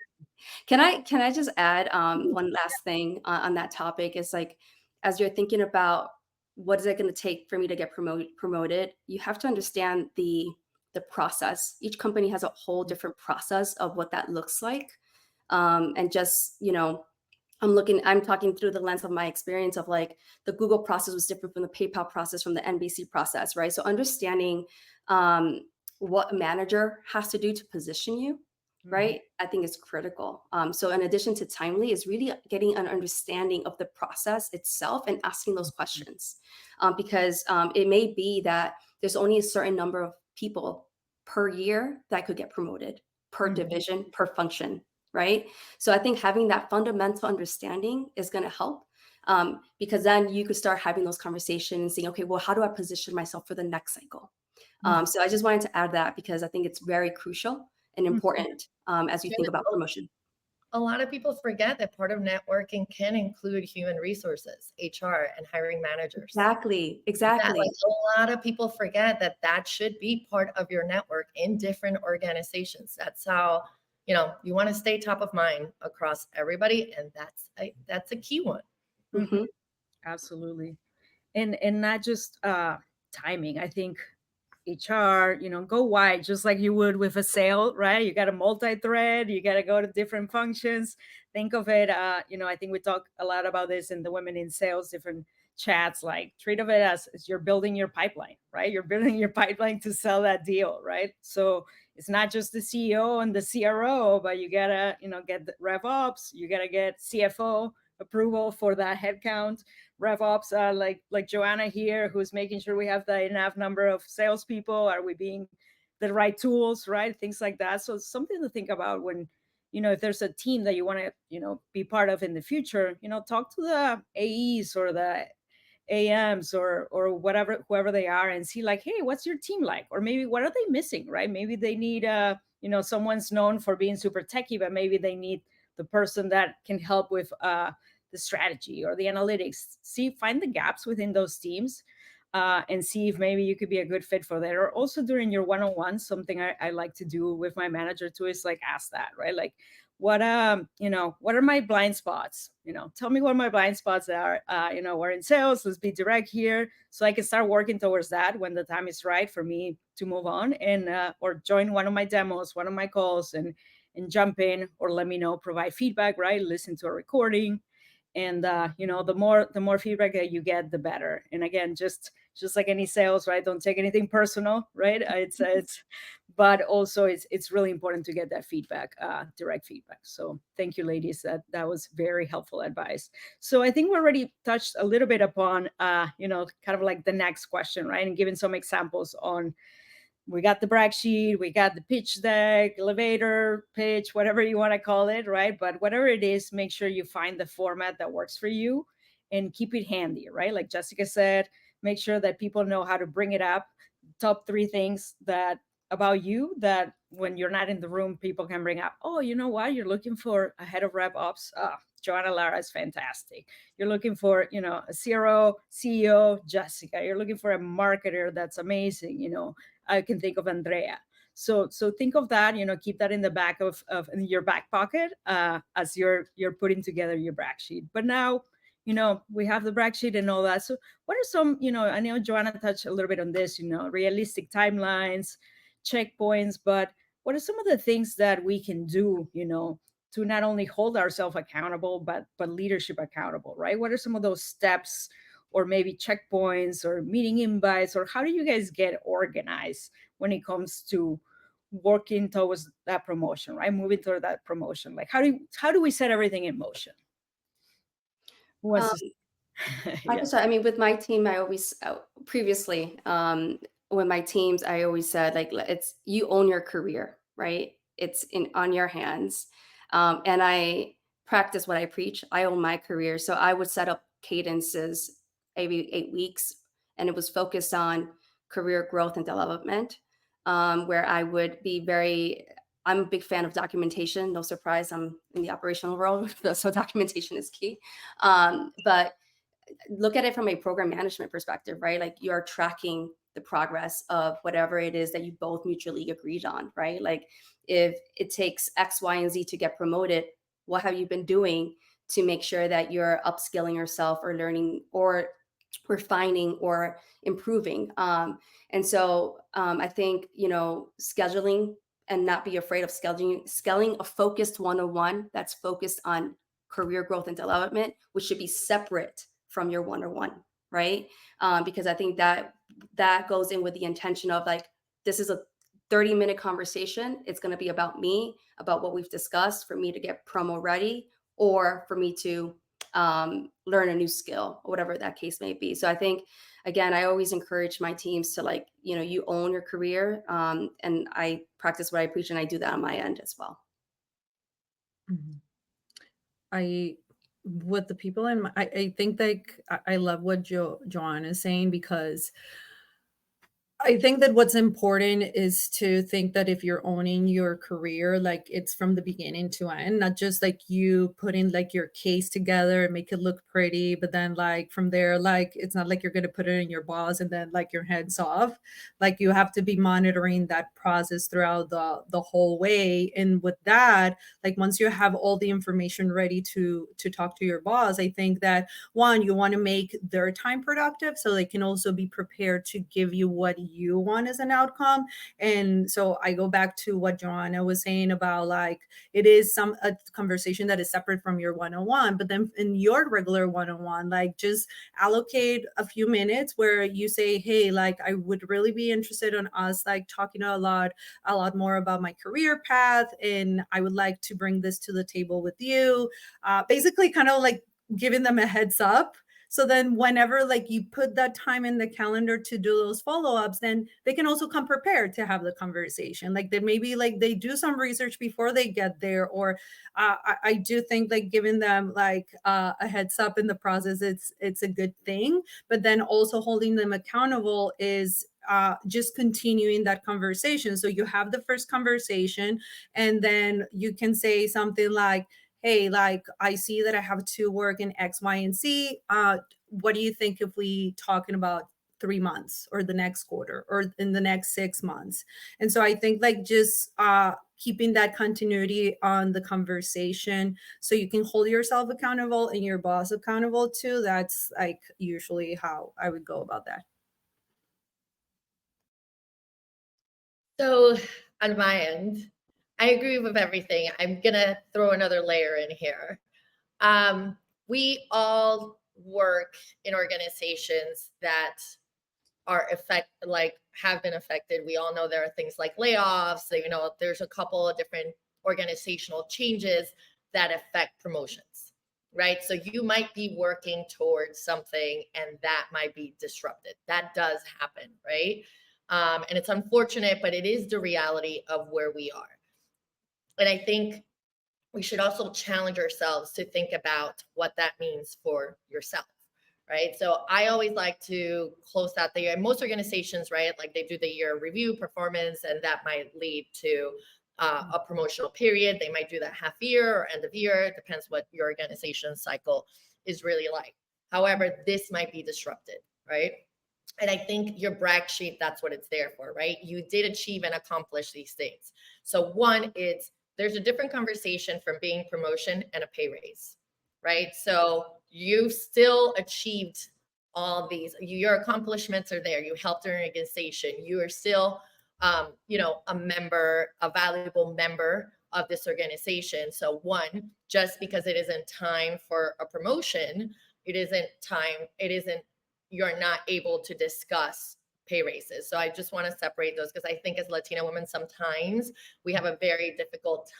Can I just add one last thing on that topic? Is like, as you're thinking about what is it going to take for me to get promoted, you have to understand the process. Each company has a whole different process of what that looks like. And just, I'm talking through the lens of my experience of like the Google process was different from the PayPal process, from the NBC process, right? So understanding what a manager has to do to position you, right? I think is critical. So in addition to timely, is really getting an understanding of the process itself and asking those questions, because it may be that there's only a certain number of people per year that could get promoted, per division, per function, right? So I think having that fundamental understanding is going to help, because then you could start having those conversations and saying, okay, well, how do I position myself for the next cycle? So I just wanted to add that because I think it's very crucial and important as you think about promotion. A lot of people forget that part of networking can include human resources, HR, and hiring managers. Exactly. That, like, a lot of people forget that should be part of your network in different organizations. That's how, you want to stay top of mind across everybody, and that's a key one. Absolutely. And not just timing. I think HR, go wide, just like you would with a sale, right? You got to multi-thread, you got to go to different functions. Think of it, I think we talk a lot about this in the Women in Sales, different chats, like treat of it as you're building your pipeline, right? You're building your pipeline to sell that deal, right? So it's not just the CEO and the CRO, but you got to, get the rev ops, you got to get CFO approval for that headcount. Rev ops, like Joanna here, who's making sure we have the enough number of salespeople. Are we being the right tools, right? Things like that. So it's something to think about when, if there's a team that you want to, be part of in the future, talk to the AEs or the AMs or whatever, whoever they are, and see like, hey, what's your team like? Or maybe what are they missing, right? Maybe they need someone's known for being super techy, but maybe they need the person that can help with the strategy or the analytics. Find the gaps within those teams, and see if maybe you could be a good fit for that. Or also during your one-on-one, something I like to do with my manager too is like ask that, right? Like, what what are my blind spots? Tell me what my blind spots are. We're in sales. Let's be direct here, so I can start working towards that when the time is right for me to move on, and or join one of my demos, one of my calls, and jump in, or let me know, provide feedback, right? Listen to a recording, and the more feedback that you get, the better. And again, just like any sales, right? Don't take anything personal, right? It's but also it's really important to get that feedback, direct feedback. So thank you, ladies. That was very helpful advice. So I think we already touched a little bit upon kind of like the next question, right? And giving some examples on, we got the brag sheet, we got the pitch deck, elevator pitch, whatever you want to call it, right? But whatever it is, make sure you find the format that works for you and keep it handy, right? Like Jessica said, make sure that people know how to bring it up. Top 3 things that about you that when you're not in the room, people can bring up. Oh, you know what? You're looking for a head of rep ops. Joanna Lara is fantastic. You're looking for, a CRO, CEO, Jessica. You're looking for a marketer that's amazing. I can think of Andrea. So think of that, keep that in the back of in your back pocket, as you're putting together your brag sheet. But now, we have the brag sheet and all that. So what are some, I know Joanna touched a little bit on this, realistic timelines, checkpoints, but what are some of the things that we can do, to not only hold ourselves accountable, but leadership accountable, right? What are some of those steps, or maybe checkpoints or meeting invites, or how do you guys get organized when it comes to working towards that promotion, right? Moving toward that promotion. Like, how do we set everything in motion? Who wants Um, to I can start. I mean, with my team, I always previously, with my teams, I always said like, it's you own your career, right? It's in on your hands, and I practice what I preach. I own my career, so I would set up cadences every 8 weeks, and it was focused on career growth and development, where I would be very. I'm a big fan of documentation. No surprise, I'm in the operational world, so documentation is key. But look at it from a program management perspective, right? Like you are tracking the progress of whatever it is that you both mutually agreed on, right? Like if it takes X, Y, and Z to get promoted, what have you been doing to make sure that you're upskilling yourself or learning or refining or improving? And so I think, scheduling and not be afraid of scheduling a focused one-on-one that's focused on career growth and development, which should be separate from your one-on-one, right? Because I think that goes in with the intention of like, this is a 30-minute conversation. It's going to be about me, about what we've discussed, for me to get promo ready, or for me to learn a new skill, or whatever that case may be. So I think, again, I always encourage my teams to like, you own your career, and I practice what I preach, and I do that on my end as well. Mhm. With the people I think like I love what Joanna is saying, because I think that what's important is to think that if you're owning your career, like it's from the beginning to end, not just like you putting like your case together and make it look pretty, but then like from there, like it's not like you're going to put it in your boss and then like your head's off. Like you have to be monitoring that process throughout the whole way. And with that, like once you have all the information ready to talk to your boss, I think that one, you want to make their time productive so they can also be prepared to give you what you want as an outcome. And so I go back to what Joanna was saying about like it is a conversation that is separate from your one-on-one, but then in your regular one-on-one, like just allocate a few minutes where you say, hey, like I would really be interested in us like talking a lot more about my career path, and I would like to bring this to the table with you. Basically kind of like giving them a heads up So then whenever like you put that time in the calendar to do those follow-ups, then they can also come prepared to have the conversation. Like they maybe like they do some research before they get there, or I do think like giving them like a heads up in the process, it's a good thing. But then also holding them accountable is just continuing that conversation. So you have the first conversation, and then you can say something like, hey, like I see that I have to work in X, Y, and Z. What do you think if we talk in about 3 months or the next quarter or in the next 6 months? And so I think like just keeping that continuity on the conversation so you can hold yourself accountable and your boss accountable too. That's like usually how I would go about that. So on my end, I agree with everything. I'm gonna throw another layer in here. We all work in organizations that are have been affected. We all know there are things like layoffs. You know, there's a couple of different organizational changes that affect promotions, right? So you might be working towards something and that might be disrupted. That does happen, right? And it's unfortunate, but it is the reality of where we are. And I think we should also challenge ourselves to think about what that means for yourself, right? So I always like to close out the year. Most organizations, right, like they do the year review performance, and that might lead to a promotional period. They might do that half year or end of year. It depends what your organization's cycle is really like. However, this might be disrupted, right? And I think your brag sheet, that's what it's there for, right? You did achieve and accomplish these things. So one, there's a different conversation from being promotion and a pay raise, right? So you still achieved all these, your accomplishments are there. You helped an organization. You are still, a member, a valuable member of this organization. So one, just because it isn't time for a promotion, you're not able to discuss pay raises. So I just want to separate those because I think as Latina women, sometimes we have a very difficult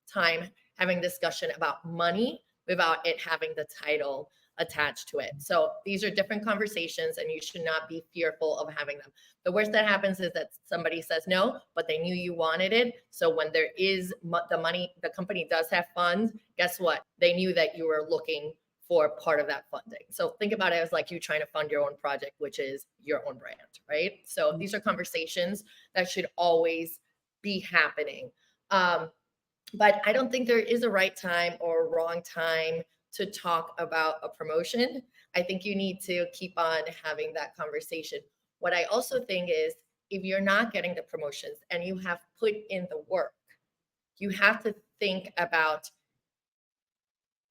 time having discussion about money without it having the title attached to it. So these are different conversations and you should not be fearful of having them. The worst that happens is that somebody says no, but they knew you wanted it. So when there is the money, the company does have funds, guess what? They knew that you were looking for part of that funding. So think about it as like you trying to fund your own project, which is your own brand, right? So these are conversations that should always be happening. But I don't think there is a right time or a wrong time to talk about a promotion. I think you need to keep on having that conversation. What I also think is if you're not getting the promotions and you have put in the work, you have to think about,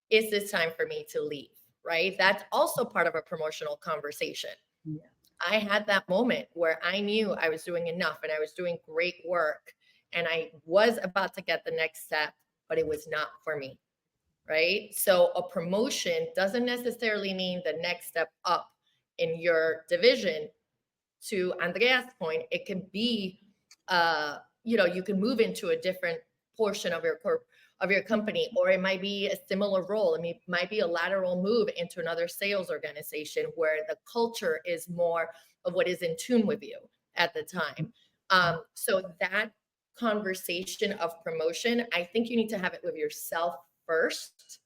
is this time for me to leave, right? That's also part of a promotional conversation. Yeah. I had that moment where I knew I was doing enough and I was doing great work and I was about to get the next step, but it was not for me, right? So a promotion doesn't necessarily mean the next step up in your division. To Andrea's point, it can be, you can move into a different portion of your company, or it might be a similar role. I mean, it might be a lateral move into another sales organization where the culture is more of what is in tune with you at the time. So that conversation of promotion, I think you need to have it with yourself first,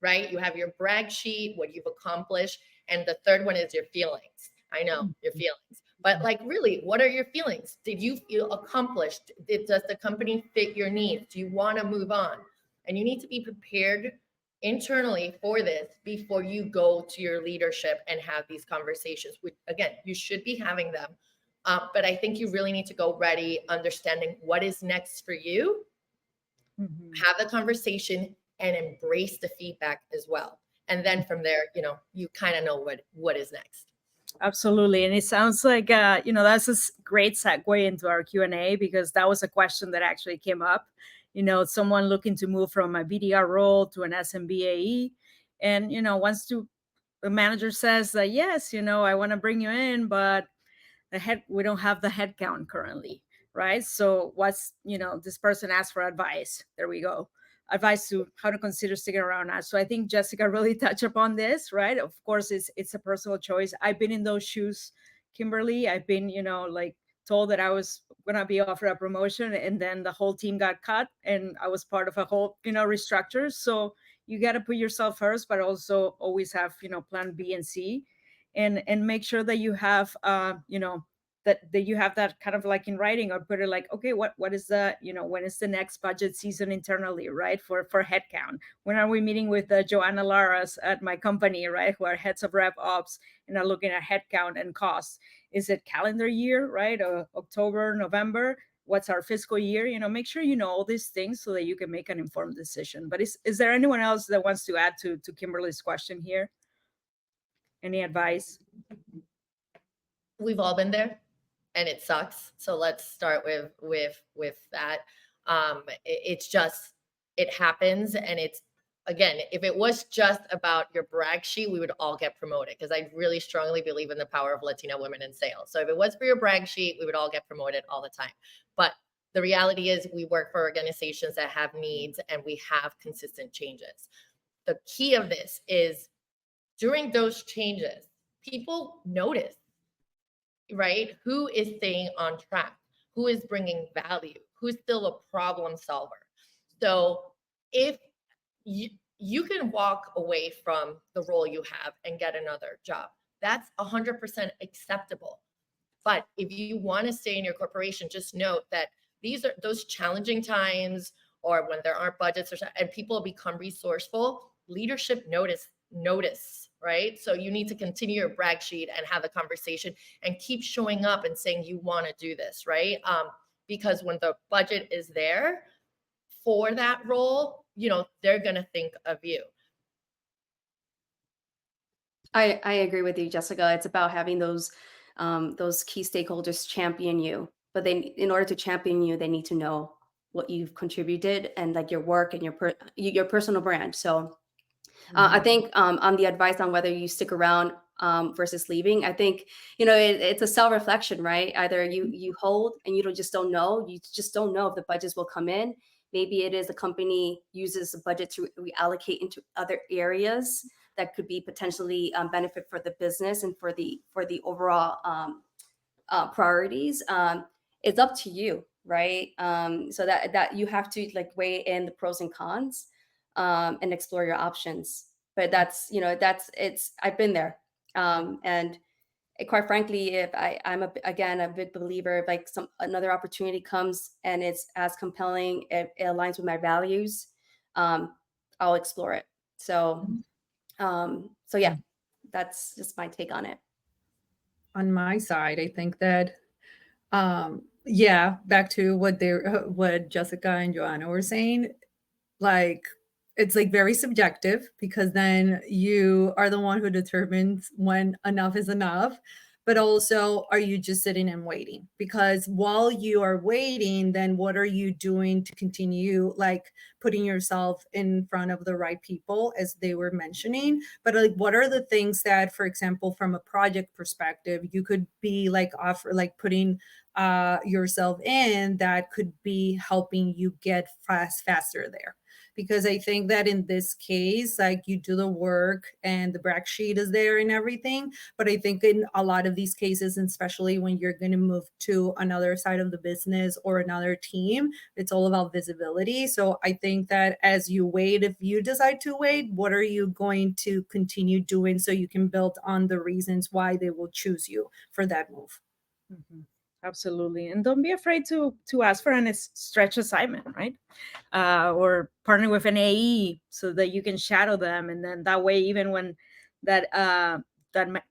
right? You have your brag sheet, what you've accomplished, and the third one is your feelings. I know your feelings, but like really, what are your feelings? Did you feel accomplished? Does the company fit your needs? Do you want to move on? And you need to be prepared internally for this before you go to your leadership and have these conversations. Which, again, you should be having them. But I think you really need to go ready, understanding what is next for you, have the conversation and embrace the feedback as well. And then from there, you kind of know what is next. Absolutely. And it sounds like, that's a great segue into our Q&A, because that was a question that actually came up. Someone looking to move from a BDR role to an SMBAE, and, the manager says that, yes, I want to bring you in, but we don't have the headcount currently, right? So this person asked for advice. There we go. advice to how to consider sticking around us. So I think Jessica really touched upon this, right? Of course, it's a personal choice. I've been in those shoes, Kimberly. I've been, like told that I was gonna be offered a promotion, and then the whole team got cut, and I was part of a whole, restructure. So you got to put yourself first, but also always have, plan B and C, and make sure that you have, that you have that kind of like in writing, or put it like, okay, what is the, when is the next budget season internally, right? For headcount. When are we meeting with Joanna Laras at my company, right? Who are heads of rep ops and are looking at headcount and costs. Is it calendar year, right? October, November? What's our fiscal year? Make sure you know all these things so that you can make an informed decision. But is there anyone else that wants to add to Kimberly's question here? Any advice? We've all been there, and it sucks. So let's start with that. It's just, it happens, and it's, again, if it was just about your brag sheet, we would all get promoted, because I really strongly believe in the power of Latina women in sales. So if it was for your brag sheet, we would all get promoted all the time. But the reality is, we work for organizations that have needs, and we have consistent changes. The key of this is, during those changes, people notice, right? Who is staying on track? Who is bringing value? Who's still a problem solver? So if you can walk away from the role you have and get another job, that's 100% acceptable. But if you want to stay in your corporation, just note that these are those challenging times, or when there aren't budgets, and people become resourceful, leadership notice, right? So you need to continue your brag sheet and have a conversation and keep showing up and saying you want to do this, right? Because when the budget is there for that role, they're going to think of you. I agree with you, Jessica. It's about having those key stakeholders champion you. But in order to champion you, they need to know what you've contributed and like your work and your personal brand. So I think on the advice on whether you stick around versus leaving, I think it's a self-reflection, right? Either you hold and you just don't know if the budgets will come in. Maybe it is the company uses the budget to reallocate into other areas that could be potentially benefit for the business and for the overall priorities. It's up to you, right? So that you have to like weigh in the pros and cons and explore your options. But I've been there, and quite frankly, if I'm a big believer, if like another opportunity comes and it's as compelling, it aligns with my values, I'll explore it. So yeah, that's just my take on it. On my side, I think that back to what Jessica and Joanna were saying, like it's like very subjective, because then you are the one who determines when enough is enough. But also, are you just sitting and waiting? Because while you are waiting, then what are you doing to continue like putting yourself in front of the right people, as they were mentioning? But like, what are the things that, for example, from a project perspective, you could be like putting yourself in that could be helping you get faster there? Because I think that in this case, like you do the work and the brag sheet is there and everything. But I think in a lot of these cases, and especially when you're going to move to another side of the business or another team, it's all about visibility. So I think that as you wait, if you decide to wait, what are you going to continue doing so you can build on the reasons why they will choose you for that move? Mm-hmm. Absolutely. And don't be afraid to ask for a stretch assignment, right? Or partner with an AE so that you can shadow them. And then that way, even when that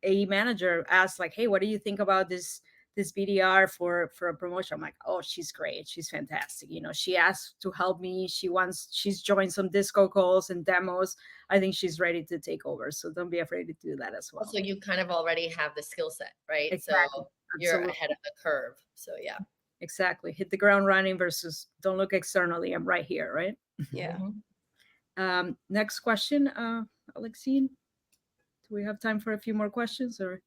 AE manager asks like, hey, what do you think about this BDR for a promotion? I'm like, oh, she's great. She's fantastic. She asked to help me. She's joined some disco calls and demos. I think she's ready to take over. So don't be afraid to do that as well. So you kind of already have the skill set, right? Exactly. So you're Absolutely. ahead of the curve. So yeah. Exactly. Hit the ground running versus don't look externally. I'm right here, right? Yeah. Next question, Alexine. Do we have time for a few more questions? Or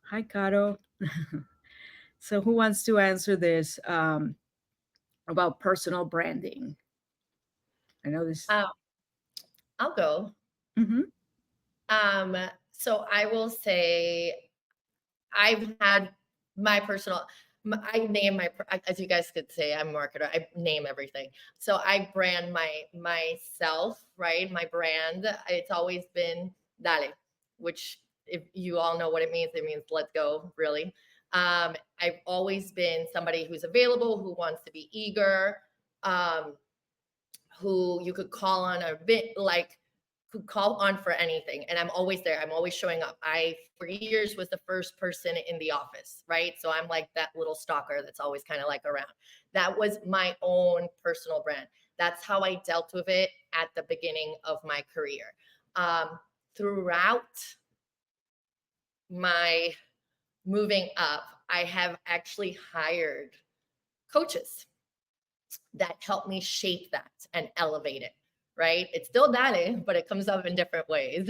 hi, Caro. So who wants to answer this? about personal branding? I know this. I'll go. Mhm. So I will say I've had my personal, I name my, as you guys could say, I'm a marketer. I name everything. So I brand myself, right? My brand. It's always been Dale, which if you all know what it means let's go, really. I've always been somebody who's available, who wants to be eager, um, who you could call on a bit like could call on for anything, and I'm always there. I'm always showing up. I for years was the first person in the office, right? So I'm like that little stalker that's always kind of like around. That was my own personal brand. That's how I dealt with it at the beginning of my career. Throughout my moving up, I have actually hired coaches that help me shape that and elevate it, right? It's still Dale, but it comes up in different ways.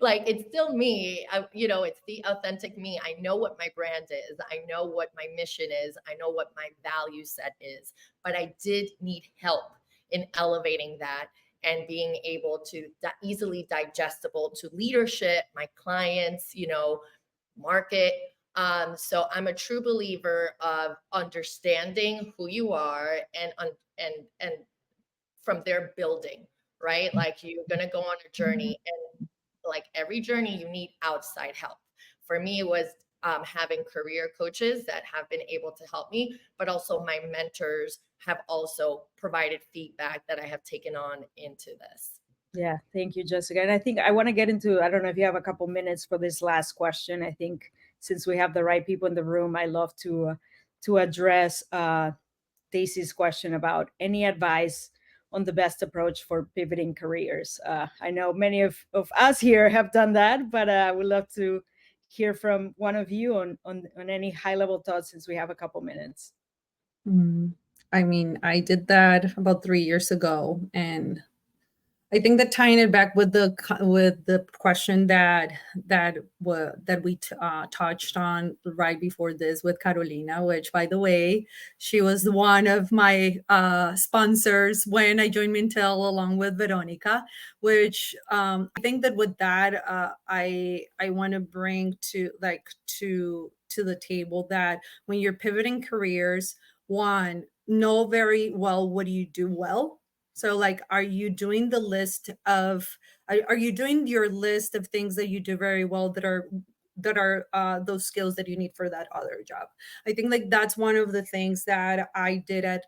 Like it's still me, it's the authentic me. I know what my brand is. I know what my mission is. I know what my value set is, but I did need help in elevating that and being able to easily digestible to leadership, my clients, market. So I'm a true believer of understanding who you are and from there building, right? Like you're gonna go on a journey, and like every journey, you need outside help. For me, it was having career coaches that have been able to help me, but also my mentors have also provided feedback that I have taken on into this. Yeah, thank you, Jessica. And I think I want to get into, I don't know if you have a couple minutes for this last question. I think since we have the right people in the room, I love to address Daisy's question about any advice on the best approach for pivoting careers. I know many of us here have done that, but I would love to hear from one of you on any high level thoughts since we have a couple minutes. I mean, I did that about 3 years ago, and I think that tying it back with the question that we touched on right before this with Carolina, which by the way, she was one of my sponsors when I joined Mintel along with Veronica. Which I think that with that I want to bring to the table that when you're pivoting careers, one, know very well what do you do well. So like, are you doing the list of, are you doing your list of things that you do very well that are those skills that you need for that other job? I think like that's one of the things that I did at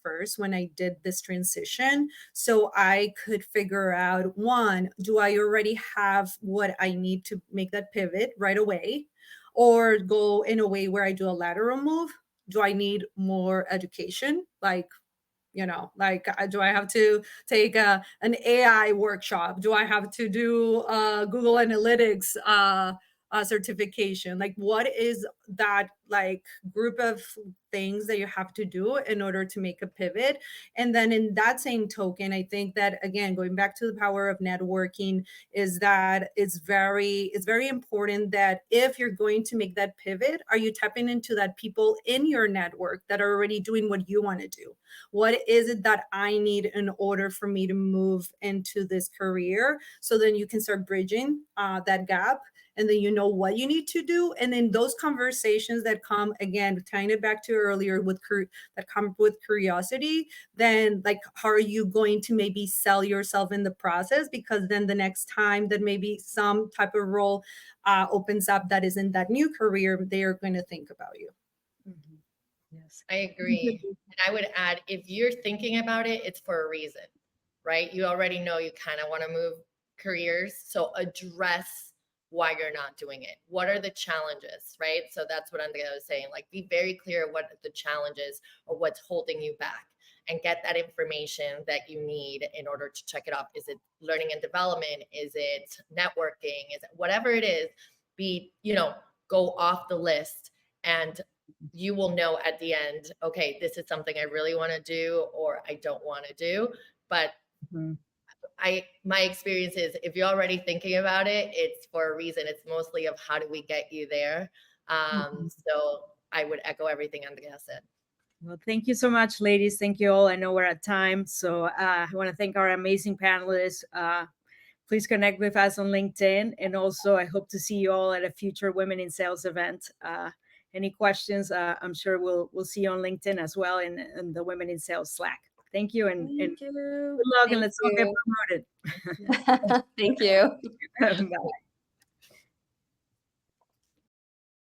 first when I did this transition. So I could figure out, one, do I already have what I need to make that pivot right away? Or go in a way where I do a lateral move? Do I need more education? Like, do I have to take an AI workshop? Do I have to do Google Analytics certification? Like, what is that like group of things that you have to do in order to make a pivot? And then in that same token, I think that, again, going back to the power of networking, is that it's very important that if you're going to make that pivot, are you tapping into that people in your network that are already doing what you want to do? What is it that I need in order for me to move into this career? So then you can start bridging that gap, and then you know what you need to do. And then those conversations that come, again, tying it back to earlier that come with curiosity, then like, how are you going to maybe sell yourself in the process? Because then the next time that maybe some type of role opens up that is in that new career, they are going to think about you. Mhm. Yes. I agree. And I would add, if you're thinking about it, it's for a reason, right? You already know you kind of want to move careers. So address why you're not doing it. What are the challenges, right? So that's what Andrea was saying. Like, be very clear what the challenges or what's holding you back, and get that information that you need in order to check it off. Is it learning and development? Is it networking? Is it whatever it is? Go off the list, and you will know at the end, okay, this is something I really want to do or I don't want to do. But Mhm. my experience is, if you're already thinking about it, it's for a reason. It's mostly of how do we get you there. Mhm. So I would echo everything Andrea said. Well, thank you so much, ladies. Thank you all. I know we're at time, so I want to thank our amazing panelists. Please connect with us on LinkedIn, and also I hope to see you all at a future Women in Sales event. Any questions? I'm sure we'll see you on LinkedIn as well in the Women in Sales Slack. Thank you, and Thank you. good luck, and Thank let's all get you. promoted. Thank you. Bye.